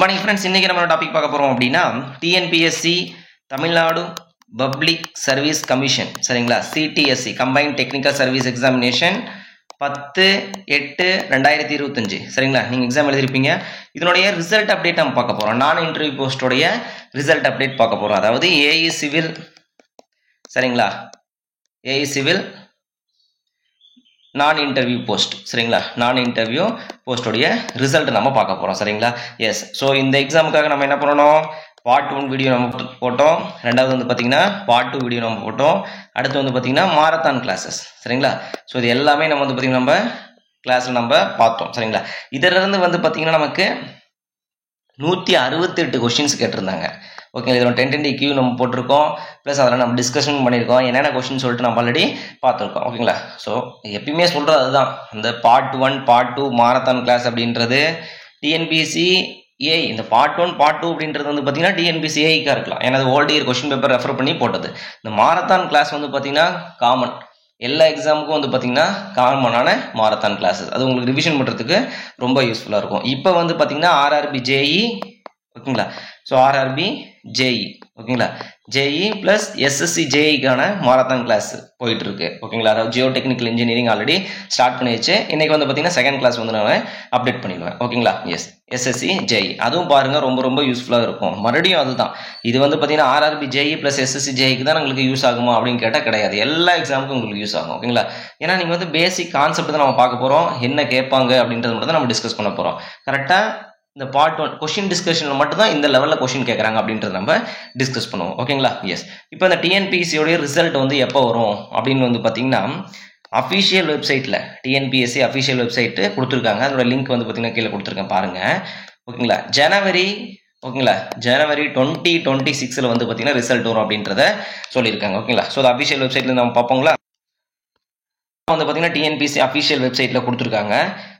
Good morning friends. இன்றைக்கி நம்ம topic பார்க்க போகிறோம் அப்படின்னா TNPSC Tamil Nadu public service commission, சரிங்களா, CTSC combined technical service examination 10/8/2025, சரிங்களா. நீங்கள் எக்ஸாம் எழுதிருப்பீங்க. இதனுடைய ரிசல்ட் அப்டேட் நம்ம பார்க்க போகிறோம். நான் இன்டர்வியூ போஸ்டோடைய ரிசல்ட் அப்டேட் பார்க்க போகிறோம். அதாவது ஏஇ சிவில், சரிங்களா, ஏஇ சிவில் நான் இன்டர்வியூ போஸ்ட், சரிங்களா, நான் இன்டர்வியூ போஸ்டோடைய ரிசல்ட் நம்ம பார்க்க போகிறோம், சரிங்களா. எஸ். ஸோ இந்த எக்ஸாமுக்காக நம்ம என்ன பண்ணணும், பார்ட் 1 வீடியோ நம்ம போட்டோம். ரெண்டாவது வந்து பார்த்தீங்கன்னா பார்ட் 2 வீடியோ நம்ம போட்டோம். அடுத்து வந்து பார்த்தீங்கன்னா மாரத்தான் கிளாஸஸ், சரிங்களா. ஸோ இது எல்லாமே நம்ம வந்து பார்த்தீங்கன்னா நம்ம கிளாஸில் நம்ம பார்த்தோம், சரிங்களா. இதிலிருந்து வந்து பார்த்தீங்கன்னா நமக்கு 168 கொஷின்ஸ் கேட்டிருந்தாங்க. ஓகே, இதில் 10 கியூ நம்ம போட்டிருக்கோம். ப்ளஸ் அதில் நம்ம டிஸ்கஷன் பண்ணியிருக்கோம். என்னென்ன கொஷின் சொல்லிட்டு நம்ம ஆல்ரெடி பார்த்துருக்கோம், ஓகேங்களா. ஸோ எப்பயுமே சொல்கிறது அதுதான், அந்த பார்ட் 1 பார்ட் 2 மாரத்தான் கிளாஸ் அப்படின்றது டிஎன்பிஎஸ்சி ஏஐ. இந்த பார்ட் 1 பார்ட் 2 அப்படின்றது வந்து பார்த்தீங்கன்னா டிஎன்பிஎஸ்சி ஏஐக்காக இருக்கலாம், ஏன்னா அது old year question paper refer பண்ணி போட்டது. இந்த மாரத்தான் கிளாஸ் வந்து பார்த்தீங்கன்னா காமன், எல்லா எக்ஸாமுக்கும் வந்து பார்த்தீங்கன்னா காமனான மாரத்தான் கிளாஸஸ். அது உங்களுக்கு ரிவிஷன் பண்ணுறதுக்கு ரொம்ப யூஸ்ஃபுல்லாக இருக்கும். இப்போ வந்து பார்த்தீங்கன்னா ஆர்ஆர்பி ஜேஇ, ஓகேங்களா. ஸோ ஆர்ஆர்பி ஜேஇ, ஓகேங்களா, ஜேஇ ப்ளஸ் எஸ்எஸ்சி ஜேஇக்கான மாரத்தான் கிளாஸ் போயிட்டு இருக்கு, ஓகேங்களா. அதாவது geo technical engineering already start பண்ணி வச்சு இன்னைக்கு வந்து பார்த்தீங்கன்னா செகண்ட் கிளாஸ் வந்து நான் அப்டேட் பண்ணிடுவேன், ஓகேங்களா. எஸ், எஸ்எஸ்சி ஜேஇ அதுவும் பாருங்க ரொம்ப ரொம்ப யூஸ்ஃபுல்லாக இருக்கும். மறுபடியும் அதுதான், இது வந்து பார்த்தீங்கன்னா ஆர்ஆர்பி ஜேஇ ப்ளஸ் எஸ்எஸ்சி ஜேஇக்கு தான் உங்களுக்கு யூஸ் ஆகுமா அப்படின்னு கேட்டால் கிடையாது, எல்லா எக்ஸாமுக்கும் உங்களுக்கு யூஸ் ஆகும், ஓகேங்களா. ஏன்னா நீங்கள் வந்து பேசிக் கான்செப்ட் தான் நம்ம பார்க்க போகிறோம், என்ன கேட்பாங்க அப்படின்றது மட்டும் தான் நம்ம டிஸ்கஸ் பண்ண போகிறோம். கரெக்டாக இந்த பார்ட் 1 கொஷின் டிஸ்கஷனில் மட்டும் தான் இந்த லெவலில் கொஷின் கேட்குறாங்க அப்படின்றத நம்ம டிஸ்கஸ் பண்ணுவோம், ஓகேங்களா. எஸ். இப்போ இந்த டிஎன்பிஎஸ்சியோடைய ரிசல்ட் வந்து எப்போ வரும் அப்படின்னு வந்து பார்த்தீங்கன்னா அஃபிஷியல் வெப்சைட்டில், டிஎன்பிஎஸ்சி அஃபிஷியல் வெப்சைட்டு கொடுத்துருக்காங்க. அதோட லிங்க் வந்து பார்த்தீங்கன்னா கீழே கொடுத்துருக்கேன் பாருங்கள், ஓகேங்களா. ஜனவரி, ஓகேங்களா, ஜனவரி 2026 வந்து பார்த்தீங்கன்னா ரிசல்ட் வரும் அப்படின்றத சொல்லியிருக்காங்க, ஓகேங்களா. ஸோ அது அஃபிஷியல் வெப்சைட்டில் நம்ம பார்ப்போங்களா. வந்து பார்த்தீங்கன்னா டிஎன்பிஎஸ்சி அஃபிஷியல் வெப்சைட்டில் கொடுத்துருக்காங்க,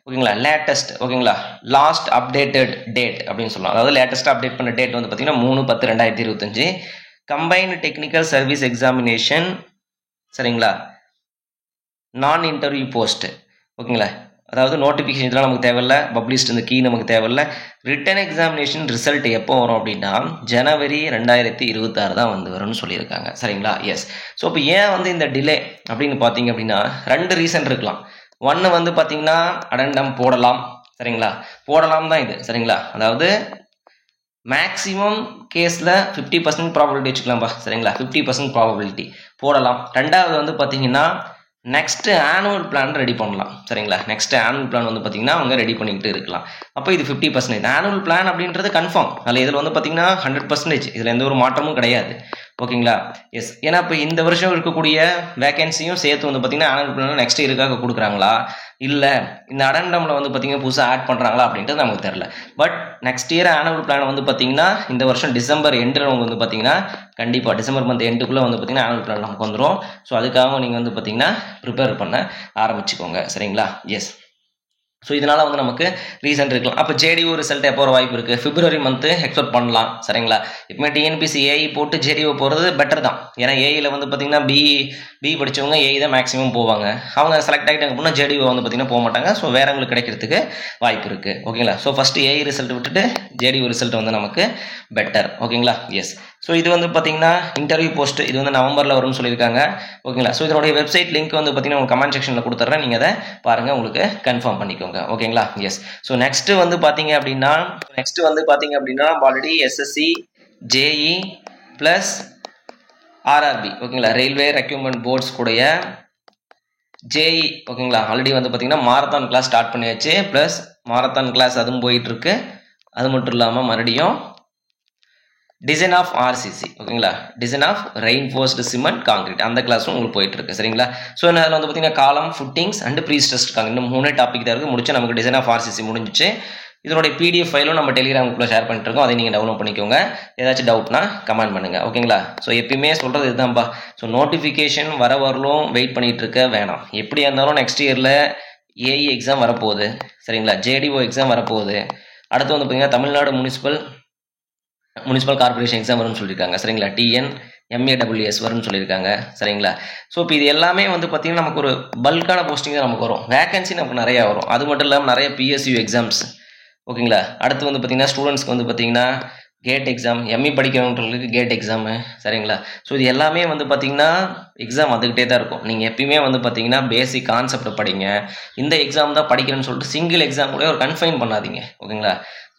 ஓகேங்களா. லேட்டஸ்ட், ஓகேங்களா, லாஸ்ட் அப்டேட்டட் டேட் அப்படின்னு சொல்லலாம். அதாவது லேட்டஸ்ட் அப்டேட் பண்ண டேட் வந்து பார்த்தீங்கன்னா 3/10/2025 கம்பைன்டு டெக்னிக்கல் சர்வீஸ் எக்ஸாமினேஷன், சரிங்களா, நான் இன்டர்வியூ போஸ்ட், ஓகேங்களா. அதாவது நோட்டிஃபிகேஷன் இதெல்லாம் நமக்கு தேவையில்லை, பப்ளிஷ்ட் இந்த கீ நமக்கு தேவையில்லை. ரிட்டன் எக்ஸாமினேஷன் ரிசல்ட் எப்போ வரும் அப்படின்னா ஜனவரி 2026 தான் வந்து வரும்னு சொல்லியிருக்காங்க, சரிங்களா. எஸ். ஸோ இப்போ ஏன் வந்து இந்த டிலே அப்படின்னு பார்த்தீங்க அப்படின்னா 2 ரீசன் இருக்கலாம். ஒன்று வந்து பார்த்தீங்கன்னா அடெண்டம் போடலாம், சரிங்களா, போடலாம் தான் இது, சரிங்களா. அதாவது மேக்ஸிமம் கேஸில் 50% ப்ராபபிலிட்டி வச்சுக்கலாம்ப்பா, சரிங்களா. 50% ப்ராபபிலிட்டி போடலாம். ரெண்டாவது வந்து பார்த்தீங்கன்னா நெக்ஸ்ட் ஆனுவல் பிளான் ரெடி பண்ணலாம், சரிங்களா. நெக்ஸ்ட் ஆனுவல் பிளான் வந்து பார்த்தீங்கன்னா அவங்க ரெடி பண்ணிக்கிட்டு இருக்கலாம். அப்போ இது 50%. ஆனுவல் பிளான் அப்படின்றது கன்ஃபார்ம், அதில் இதில் வந்து பார்த்தீங்கன்னா 100%, இதில் எந்த ஒரு மாற்றமும் கிடையாது, ஓகேங்களா. எஸ். ஏன்னா இப்போ இந்த வருஷம் இருக்கக்கூடிய வேகன்சியும் சேர்த்து வந்து பார்த்தீங்கன்னா ஆனுவல் பிளான் நெக்ஸ்ட் இயருக்காக கொடுக்குறாங்களா, இல்லை இந்த அடெண்டமில் வந்து பார்த்தீங்கன்னா புதுசாக ஆட் பண்ணுறாங்களா அப்படின்றது நமக்கு தெரில. But next year annual plan வந்து பார்த்தீங்கன்னா இந்த வருஷம் டிசம்பர் எண்டில் வந்து பார்த்தீங்கன்னா கண்டிப்பாக டிசம்பர் மந்த் எண்டுக்குள்ளே வந்து பார்த்தீங்கன்னா ஆனுவல் பிளான் நமக்கு வந்துடும். ஸோ அதுக்காக நீங்கள் வந்து பார்த்தீங்கன்னா ப்ரிப்பேர் பண்ண ஆரம்பிச்சுக்கோங்க, சரிங்களா. எஸ். ஸோ இதனால் வந்து நமக்கு ரீசன் இருக்கலாம். அப்போ ஜேடிஓ ரிசல்ட் எப்போ ஒரு வாய்ப்பு இருக்குது, பிப்ரவரி மந்த்து எக்ஸ்பெக்ட் பண்ணலாம், சரிங்களா. இப்போமே டிஎன்பிஎஸ்சி ஏஐ போட்டு ஜேடிஓ போகிறது பெட்டர் தான். ஏன்னா ஏஐயில் வந்து பார்த்தீங்கன்னா பிஇ படித்தவங்க ஏஐ தான் மேக்ஸிமம் போவாங்க. அவங்க செலக்ட் ஆகிட்டாங்க அப்படின்னா ஜேடிஓ வந்து பார்த்தீங்கன்னா போக மாட்டாங்க. ஸோ வேறவங்களுக்கு கிடைக்கிறதுக்கு வாய்ப்பு இருக்குது, ஓகேங்களா. ஸோ ஃபஸ்ட்டு ஏஐ ரிசல்ட் விட்டுட்டு ஜேடிஓ ரிசல்ட் வந்து நமக்கு பெட்டர், ஓகேங்களா. எஸ். ஸோ இது வந்து பார்த்தீங்கன்னா இன்டர்வியூ போஸ்ட், இது வந்து நவம்பரில் வரும்னு சொல்லியிருக்காங்க, ஓகேங்களா. ஸோ இதனுடைய வெப்சைட் லிங்க் வந்து பார்த்தீங்கன்னா உங்களுக்கு கமெண்ட் செக்ஷனில் கொடுத்துட்றேன், நீங்கள் அதை பாருங்கள், உங்களுக்கு கன்ஃபார்ம் பண்ணிக்கோங்க, ஓகேங்களா. எஸ். ஸோ நெக்ஸ்ட்டு வந்து பார்த்தீங்க அப்படின்னா நம்ம already SSC JE plus RRB, ஓகேங்களா, ரயில்வே ரெக்ரூட்மெண்ட் போர்ட்ஸ் கூடைய ஜேஇ, ஓகேங்களா, ஆல்ரெடி வந்து பார்த்தீங்கன்னா மாரத்தான் கிளாஸ் ஸ்டார்ட் பண்ணியாச்சு. ப்ளஸ் மாரத்தான் கிளாஸ் அதுவும் போயிட்டுருக்கு. அது மட்டும் இல்லாமல் மறுபடியும் டிசைன் ஆஃப் ஆர்சிசி, ஓகேங்களா, design of reinforced cement concrete அந்த கிளாஸும் உங்களுக்கு போயிட்டு இருக்கு, சரிங்களா. ஸோ அதில் வந்து பார்த்தீங்கன்னா காலம் ஃபுட்டிங்ஸ் அண்ட் ப்ரீ ஸ்ட்ரெஸ்ட் காங்கிரீட் இன்னும் 3 டாபிக் தான் இருக்குது. முடிச்சு நமக்கு டிசைன் ஆஃப் ஆர்சிசி முடிஞ்சிச்சு. இதனுடைய பிடிஎஃப் ஃபைலும் நம்ம டெலிகிராமுக்குள்ளே ஷேர் பண்ணிட்டு இருக்கோம், அதை நீங்கள் டவுன்லோட் பண்ணிக்கோங்க. ஏதாச்சும் டவுட்னா கமெண்ட் பண்ணுங்கள், ஓகேங்களா. ஸோ எப்பயுமே சொல்கிறது இதுதான்ப்பா. ஸோ நோட்டிஃபிகேஷன் வரலும் வெயிட் பண்ணிகிட்டு இருக்க வேணாம். எப்படியா இருந்தாலும் நெக்ஸ்ட் இயரில் ஏஇ எக்ஸாம் வரப்போகுது, சரிங்களா. ஜேடிஓ எக்ஸாம் வரப்போகுது. அடுத்து வந்து பார்த்தீங்கன்னா தமிழ்நாடு முனிசிபல் கார்பரேஷன் எக்ஸாம் வரும்னு சொல்லியிருக்காங்க, சரிங்களா. எம்ஏடபிள்யூஎஸ் வரும்னு சொல்லியிருக்காங்க, சரிங்களா. ஸோ இப்போ இது எல்லாமே வந்து பார்த்தீங்கன்னா நமக்கு ஒரு பல்கான போஸ்டிங் தான் நமக்கு வரும். வேகன்சி நமக்கு நிறையா வரும். அது மட்டும் இல்லாமல் நிறைய பிஎஸ்யூ எக்ஸாம்ஸ், ஓகேங்களா. அடுத்து வந்து பார்த்தீங்கன்னா ஸ்டூடெண்ட்ஸ்க்கு வந்து பார்த்தீங்கன்னா கேட் எக்ஸாம், எம்இ படிக்கிறவங்களுக்கு கேட் எக்ஸாமு, சரிங்களா. ஸோ இது எல்லாமே வந்து பார்த்தீங்கன்னா எக்ஸாம் வந்துக்கிட்டே தான் இருக்கும். நீங்கள் எப்பயுமே வந்து பார்த்தீங்கன்னா பேசிக் கான்செப்ட் படிங்க. இந்த எக்ஸாம் தான் படிக்கிறேன்னு சொல்லிட்டு சிங்கிள் எக்ஸாம் கூட ஒரு கன்ஃபைன் பண்ணாதீங்க. ஓகேங்களா.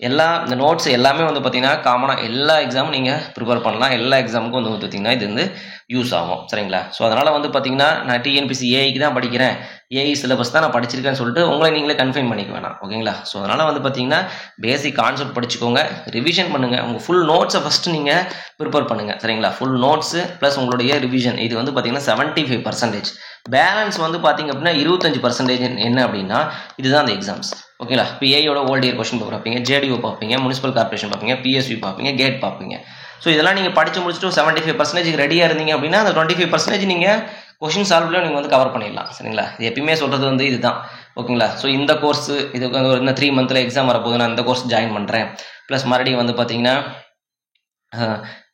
இந்த நோட்ஸ் எல்லாமே வந்து பார்த்தீங்கன்னா காமனாக எல்லா எக்ஸாமும் நீங்கள் ப்ரிப்பேர் பண்ணலாம். எல்லா எக்ஸாமுக்கும் வந்து பார்த்தீங்கன்னா இது வந்து யூஸ் ஆகும், சரிங்களா. ஸோ அதனால் வந்து பார்த்தீங்கன்னா நான் டிஎன்பிசி ஏஐக்கு தான் படிக்கிறேன், ஏஐ சிலபஸ் தான் நான் படிச்சிருக்கேன்னு சொல்லிட்டு உங்களை நீங்களே கன்ஃபைன் பண்ணிக்க வேணாம். ஓகேங்களா. ஸோ அதனால் வந்து பார்த்தீங்கன்னா பேசிக் கான்செப்ட் படிச்சுக்கோங்க, ரிவிஷன் பண்ணுங்கள். உங்கள் ஃபுல் நோட்ஸை ஃபஸ்ட்டு நீங்கள் ப்ரிப்பேர் பண்ணுங்கள், சரிங்களா. ஃபுல் நோட்ஸு ப்ளஸ் உங்களுடைய ரிவிஷன் இது வந்து பார்த்தீங்கன்னா 75%. பேலன்ஸ் வந்து பார்த்தீங்க அப்படின்னா 25% என்ன அப்படின்னா இதுதான் அந்த எக்ஸாம்ஸ். ஓகேங்களா. இப்போ ஏயோட ஓல்ட் இயர் கொஸ்டின் பேப்பர் பார்ப்பீங்க, ஜேடிஓ பார்ப்பீங்க, முனிசிபல் கார்பரேஷன் பார்ப்பீங்க, பிஎஸ்வி பார்ப்பீங்க, கேட் பார்ப்பீங்க. ஸோ இதெல்லாம் நீங்கள் படித்து முடிச்சுட்டு 75% ரெடியாக இருந்தீங்க அப்படின்னா அந்த 25% நீங்கள் கொஷின் சால்வ்ல நீங்கள் வந்து கவர் பண்ணிடலாம், சரிங்களா. இது எப்பயுமே சொல்கிறது வந்து இதுதான். ஓகேங்களா. ஸோ இந்த கோர்ஸ் இதுக்கு வந்து இந்த 3 மந்த்தில் எக்ஸாம் வரப்போகுது, நான் இந்த கோர்ஸ் ஜாயின் பண்ணுறேன், ப்ளஸ் மறுபடியும் வந்து பார்த்தீங்கன்னா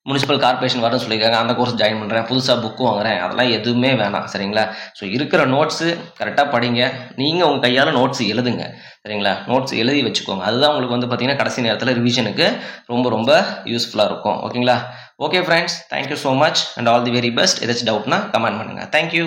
முனிசிபல் கார்பரேஷன் வரணும்னு சொல்லியிருக்காங்க, அந்த கோர்ஸ் ஜாயின் பண்ணுறேன், புதுசாக புக்கு வாங்குறேன், அதெல்லாம் எதுவுமே வேணாம், சரிங்களா. ஸோ இருக்கிற நோட்ஸு கரெக்டாக படிங்க. நீங்கள் உங்கள் கையால் நோட்ஸ் எழுதுங்க, சரிங்களா. நோட்ஸ் எழுதி வச்சுக்கோங்க. அதுதான் உங்களுக்கு வந்து பார்த்தீங்கன்னா கடைசி நேரத்தில் ரிவிஷனுக்கு ரொம்ப ரொம்ப யூஸ்ஃபுல்லாக இருக்கும். ஓகேங்களா. Okay friends, thank you so much and all the very best. ஏதாச்சும் டவுட்னா கமெண்ட் பண்ணுங்கள். தேங்க்யூ.